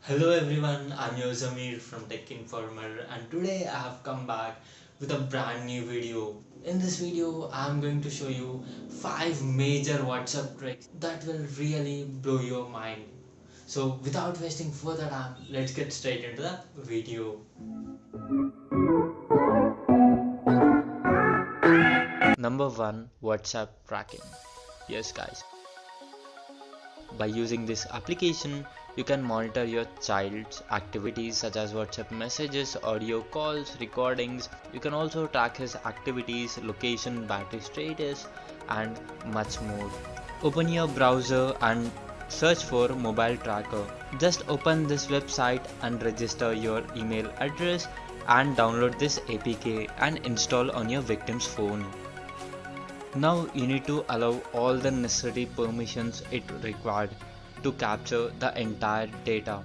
Hello everyone, I'm your Zameer from TechInformer, and today I have come back with a brand new video. In this video, I'm going to show you 5 major WhatsApp tricks that will really blow your mind. So without wasting further time, let's get straight into the video. Number 1, WhatsApp tracking. Yes guys, by using this application, you can monitor your child's activities such as WhatsApp messages, audio calls, recordings. You can also track his activities, location, battery status, and much more. Open your browser and search for mobile tracker. Just open this website and register your email address and download this APK and install on your victim's phone. Now you need to allow all the necessary permissions it required to capture the entire data.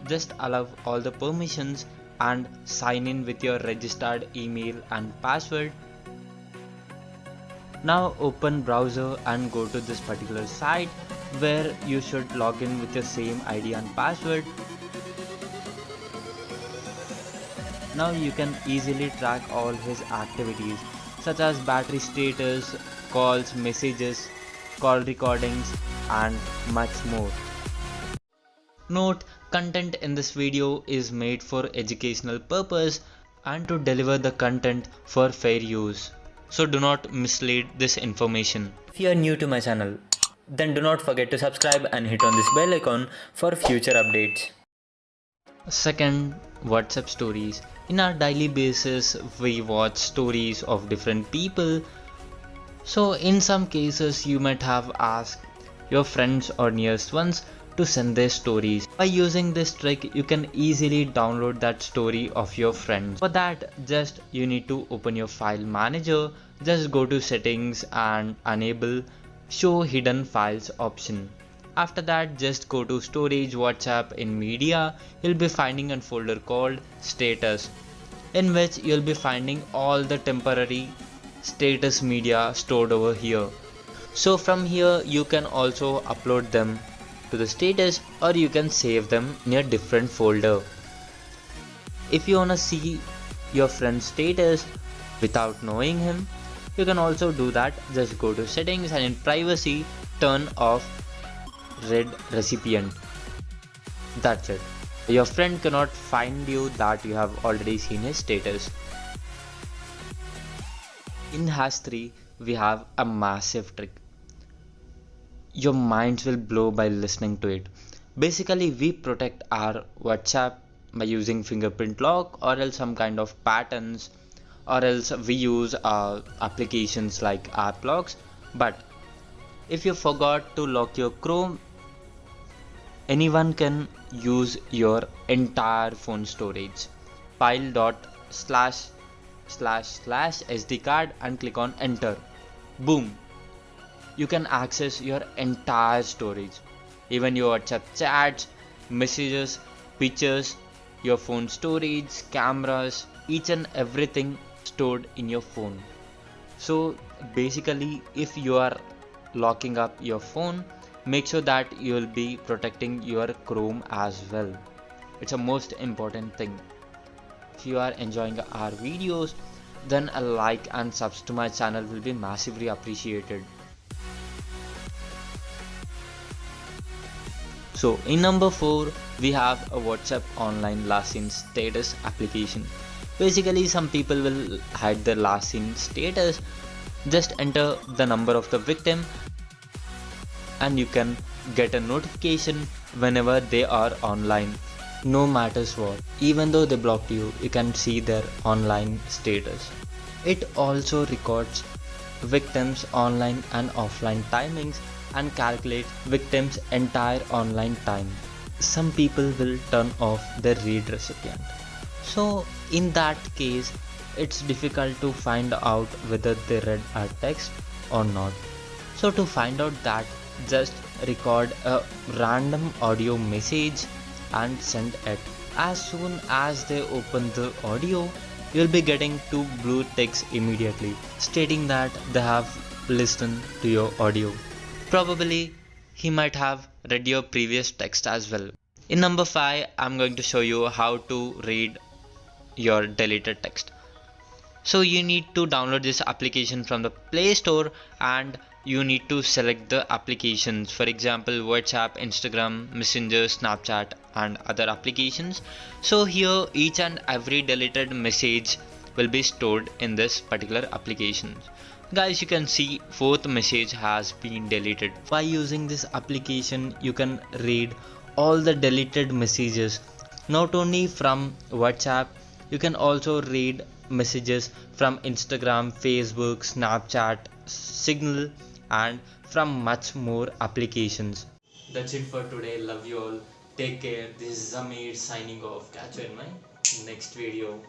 Just allow all the permissions and sign in with your registered email and password. Now open browser and go to this particular site where you should log in with your same ID and password. Now you can easily track all his activities such as battery status, calls, messages, call recordings, and much more. Note, content in this video is made for educational purpose and to deliver the content for fair use. So do not mislead this information. If you are new to my channel, then do not forget to subscribe and hit on this bell icon for future updates. Second, WhatsApp stories. In our daily basis, we watch stories of different people. So in some cases, you might have asked your friends or nearest ones to send their stories. By using this trick, you can easily download that story of your friends. For that, just you need to open your file manager. Just go to settings and enable show hidden files option. After that, just go to storage WhatsApp. In media, you'll be finding a folder called status, in which you'll be finding all the temporary status media stored over here. So from here you can also upload them to the status, or you can save them in a different folder. If you wanna see your friend's status without knowing him, you can also do that. Just go to settings and in privacy turn off read recipient. That's it. Your friend cannot find you that you have already seen his status. In hash 3, we have a massive trick. Your minds will blow by listening to it. Basically, we protect our WhatsApp by using fingerprint lock or else some kind of patterns, or else we use applications like app locks. But if you forgot to lock your Chrome, anyone can use your entire phone storage. File dot slash SD card and click on enter. Boom! You can access your entire storage, even your WhatsApp chats, messages, pictures, your phone storage, cameras, each and everything stored in your phone. So basically, if you are locking up your phone, make sure that you will be protecting your Chrome as well. It's a most important thing. If you are enjoying our videos, then a like and subs to my channel will be massively appreciated. So in number 4, we have a WhatsApp online last seen status application. Basically, some people will hide their last seen status. Just enter the number of the victim and you can get a notification whenever they are online. No matters what, even though they blocked you, you can see their online status. It also records victims' online and offline timings and calculates victims' entire online time. Some people will turn off the read recipient. So in that case, it's difficult to find out whether they read our text or not. So to find out that, just record a random audio message and send it. As soon as they open the audio, you'll be getting 2 blue ticks immediately stating that they have listened to your audio. Probably he might have read your previous text as well. In number 5, I'm going to show you how to read your deleted text. So you need to download this application from the Play Store, and you need to select the applications, for example WhatsApp, Instagram, Messenger, Snapchat and other applications. So here each and every deleted message will be stored in this particular application. Guys, you can see fourth message has been deleted. By using this application you can read all the deleted messages, not only from WhatsApp, you can also read messages from Instagram, Facebook, Snapchat, Signal and from much more applications. That's it for today. Love you all. Take care. This is Zameer signing off. Catch you in my next video.